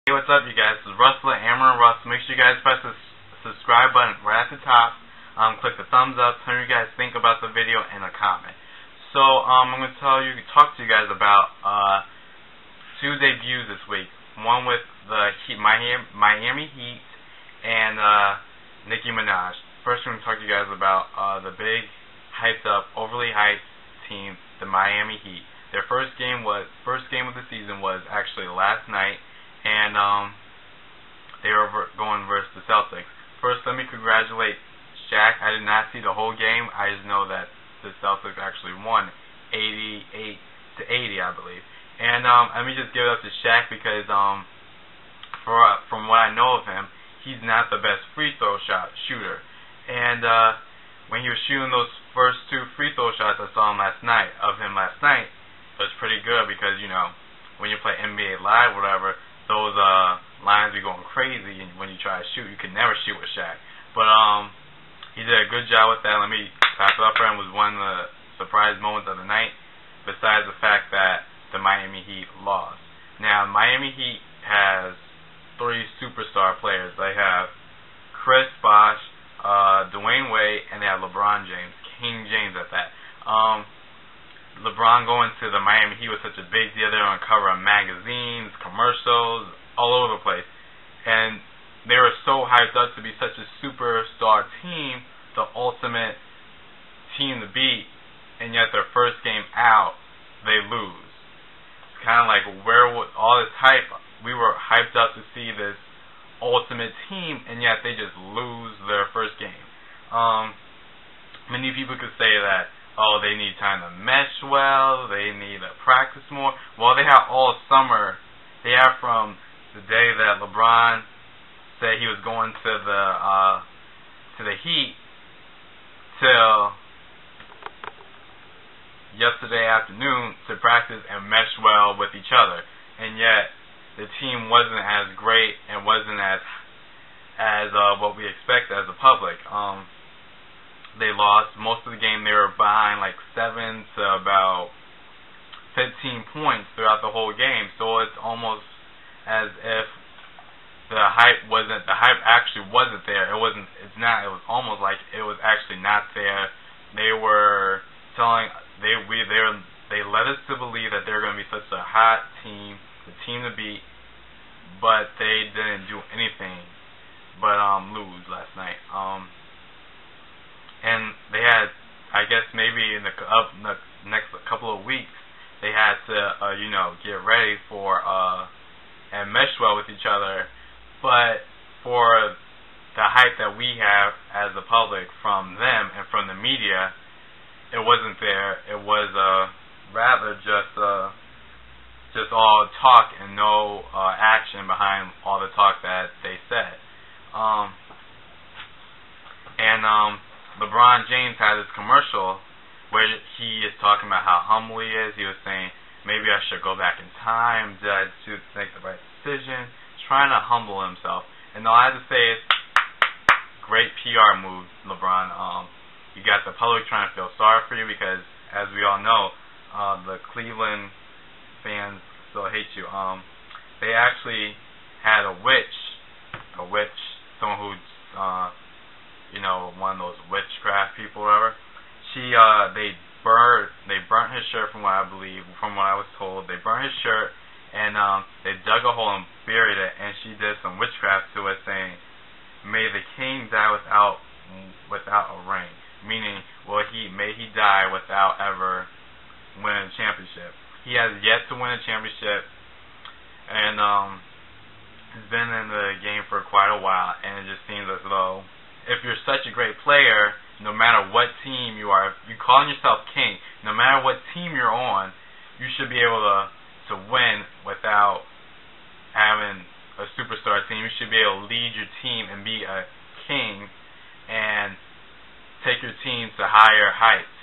Hey, what's up, you guys? This is Russell at AmbeRussell. Make sure you guys press the subscribe button right at the top. Click the thumbs up. Tell me what you guys think about the video and a comment. So, I'm going to talk to you guys about two debuts this week. One with the Miami Heat and Nicki Minaj. First, I'm going to talk to you guys about the big, hyped up, overly hyped team, the Miami Heat. Their first game of the season was actually last night. And they were going versus the Celtics. First, let me congratulate Shaq. I did not see the whole game. I just know that the Celtics actually won 88-80, I believe. And let me just give it up to Shaq because from what I know of him, he's not the best free throw shooter. And when he was shooting those first two free throw shots I saw last night, it was pretty good because, you know, when you play NBA Live or whatever, those lines be going crazy, and when you try to shoot, you can never shoot with Shaq. But he did a good job with that. Let me clap it up for him. Was one of the surprise moments of the night, besides the fact that the Miami Heat lost. Now, Miami Heat has three superstar players. They have Chris Bosh, Dwayne Wade, and they have LeBron James, King James at that. LeBron going to the Miami Heat was such a big deal. They were on cover of magazines, commercials, all over the place. And they were so hyped up to be such a superstar team, the ultimate team to beat, and yet their first game out, they lose. It's kind of like, where was all this hype? We were hyped up to see this ultimate team, and yet they just lose their first game. Many people could say that, oh, they need time to mesh well, they need to practice more. Well, they have all summer. They have from the day that LeBron said he was going to the Heat till yesterday afternoon to practice and mesh well with each other. And yet the team wasn't as great and wasn't as what we expect as the public. They lost most of the game. They were behind like 7 to about 15 points throughout the whole game. So it's almost as if the hype actually wasn't there. It was almost like it was actually not there. They were telling they led us to believe that they were going to be such a hot team, the team to beat, but they didn't do anything but lose last night. And they had, I guess maybe in the next couple of weeks, they had to, get ready for and mesh well with each other. But for the hype that we have as the public from them and from the media, it wasn't there. It was rather just all talk and no action behind all the talk that they said. LeBron James had this commercial where he is talking about how humble he is. He was saying, maybe I should go back in time. Did I make the right decision? Trying to humble himself. And all I have to say is, great PR move, LeBron. You got the public trying to feel sorry for you because, as we all know, the Cleveland fans still hate you. They actually had a witch, someone who's one of those witchcraft people or whatever. They burnt his shirt from what I was told. They burnt his shirt and they dug a hole and buried it, and she did some witchcraft to it saying, may the king die without a ring. Meaning, may he die without ever winning a championship. He has yet to win a championship, and he's been in the game for quite a while, and it just seems as though if you're such a great player, no matter what team you are, if you're calling yourself king, no matter what team you're on, you should be able to win without having a superstar team. You should be able to lead your team and be a king and take your team to higher heights.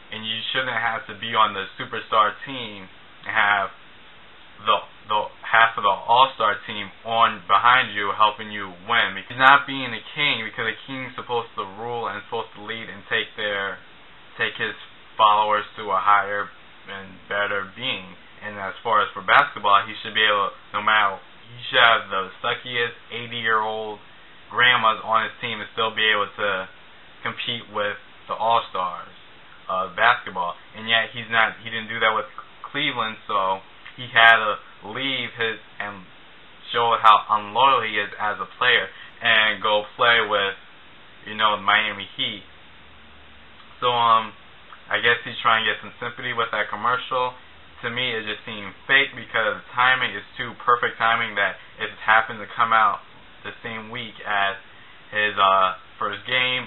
And you shouldn't have to be on the superstar team and have the half of the all-star team on behind you helping you win. Because he's not being a king, because a king's supposed to rule and supposed to lead and take his followers to a higher and better being. And as far as for basketball, he should be able, no matter, he should have the suckiest 80-year-old grandmas on his team and still be able to compete with the All-Stars of basketball. And yet he didn't do that with Cleveland, so he had to leave and show how unloyal he is as a player and go play with, the Miami Heat. So I guess he's trying to get some sympathy with that commercial. To me, it just seemed fake because timing is too perfect timing that it happened to come out the same week as his first game.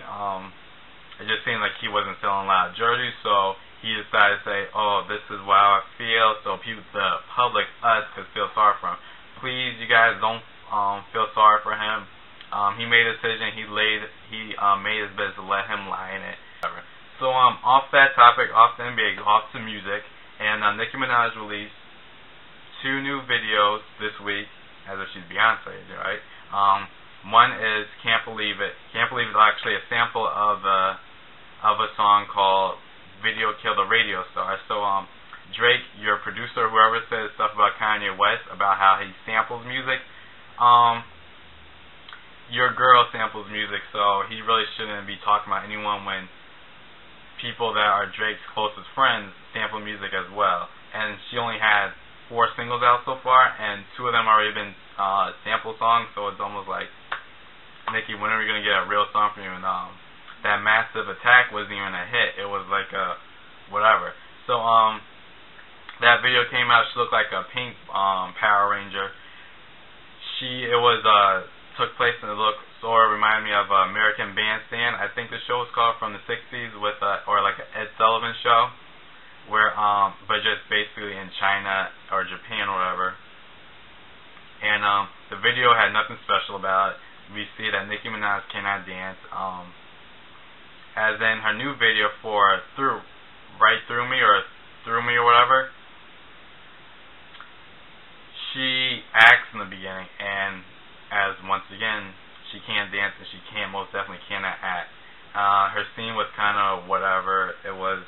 It just seemed like he wasn't selling a lot of jerseys, so he decided to say, "Oh, this is how I feel," so the public, us, could feel sorry for him. Please, you guys, don't feel sorry for him. He made a decision. He made his best to let him lie in it. So off that topic, off the NBA, off to music, and Nicki Minaj released 2 new videos this week, as if she's Beyonce, right? One is "Can't Believe It." "Can't Believe It" is actually a sample of a song called "Video Killed a Radio Star." So Drake, your producer, whoever says stuff about Kanye West about how he samples music, your girl samples music, so he really shouldn't be talking about anyone when people that are Drake's closest friends sample music as well. And she only had 4 singles out so far, and 2 of them already been sample songs, so it's almost like, Nicki, when are we going to get a real song from you? And that Massive Attack wasn't even a hit. It was like a whatever. So that video came out. She looked like a pink Power Ranger. Took place and it sort of reminded me of American Bandstand. I think the show was called, from the 60s, with or like an Ed Sullivan show, where but just basically in China or Japan or whatever. And the video had nothing special about it. We see that Nicki Minaj cannot dance. As in her new video for Thru Me or whatever, she acts in the beginning, and as once again, she can't dance and she most definitely cannot act. Her scene was kind of whatever. It was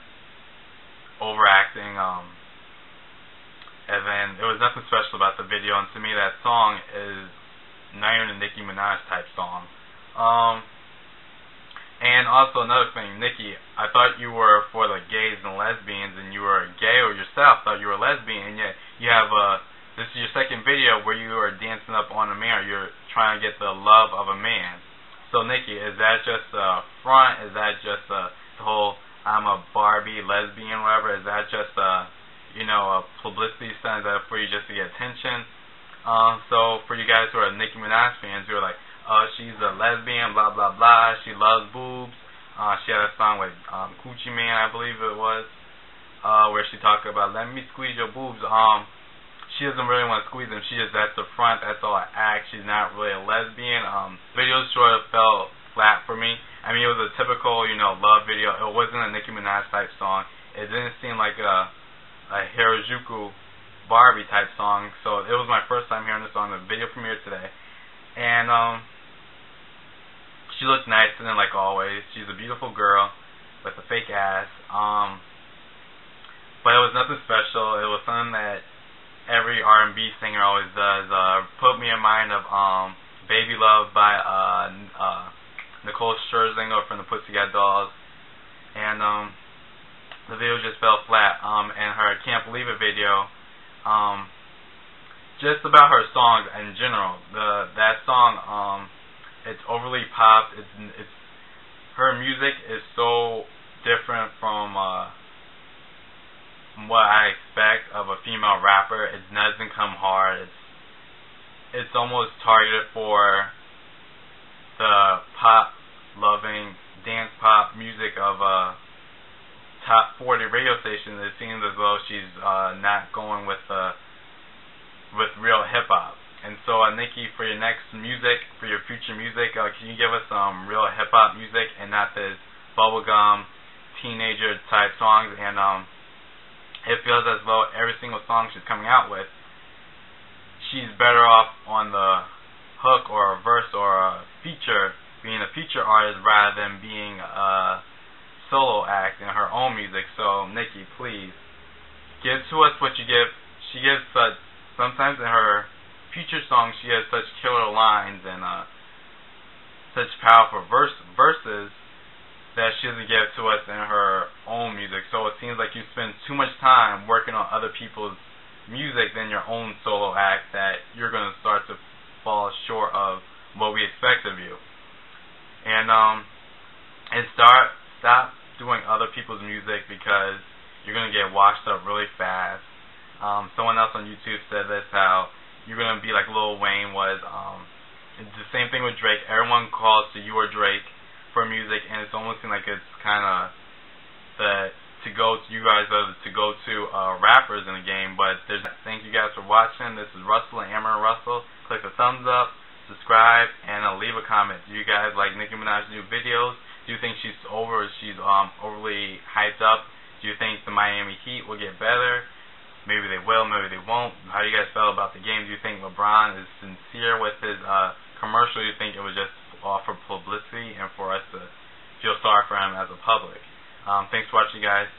overacting. And then there was nothing special about the video. And to me, that song is not even a Nicki Minaj type song. And also another thing, Nicki, I thought you were for the gays and lesbians, and you were gay or yourself thought you were lesbian, and yet you have this is your second video where you are dancing up on a man, or you're trying to get the love of a man. So Nicki, is that just a front? Is that just the whole I'm a Barbie lesbian, whatever? Is that just a publicity stunt that for you just to get attention? So for you guys who are Nicki Minaj fans, who are like, oh, she's a lesbian, blah blah blah, she loves boobs. She had a song with Gucci Mane, I believe it was, where she talked about let me squeeze your boobs. She doesn't really want to squeeze them. That's the front. That's all I act. She's not really a lesbian. Video sort of fell flat for me. I mean, it was a typical, love video. It wasn't a Nicki Minaj type song. It didn't seem like a Harajuku Barbie type song. So it was my first time hearing the song. The video premiered today, and she looked nice, and then like always, she's a beautiful girl with a fake ass. But it was nothing special. It was something that every R&B singer always does. Put me in mind of Baby Love by Nicole Scherzinger from the Pussycat Dolls. And the video just fell flat. And her Can't Believe It video, just about her songs in general. That song, it's overly pop. It's her music is so different from what I expect of a female rapper. It doesn't come hard. It's almost targeted for the pop-loving dance pop music of top 40 radio stations. It seems as though she's not going with real hip hop. And so, Nicki, for your next music, for your future music, can you give us some real hip hop music and not this bubblegum teenager type songs? And it feels as though every single song she's coming out with, she's better off on the hook or a verse or a feature, being a feature artist rather than being a solo act in her own music. So, Nicki, please, give to us what you give. She gives sometimes in her future songs she has such killer lines and such powerful verses that she doesn't give to us in her own music. So it seems like you spend too much time working on other people's music than your own solo act, that you're going to start to fall short of what we expect of you. And stop doing other people's music, because you're going to get washed up really fast. Someone else on YouTube said this, how you're going to be like Lil Wayne was. It's the same thing with Drake. Everyone calls to you or Drake for music, and it's almost like it's kind of you guys are the to-go-to rappers in the game. But thank you guys for watching. This is Russell and AmbeRussell. Click the thumbs up, subscribe, and leave a comment. Do you guys like Nicki Minaj's new videos? Do you think she's overly hyped up? Do you think the Miami Heat will get better? Maybe they will, maybe they won't. How do you guys feel about the game? Do you think LeBron is sincere with his commercial? Do you think it was just all for publicity and for us to feel sorry for him as a public? Thanks for watching, guys.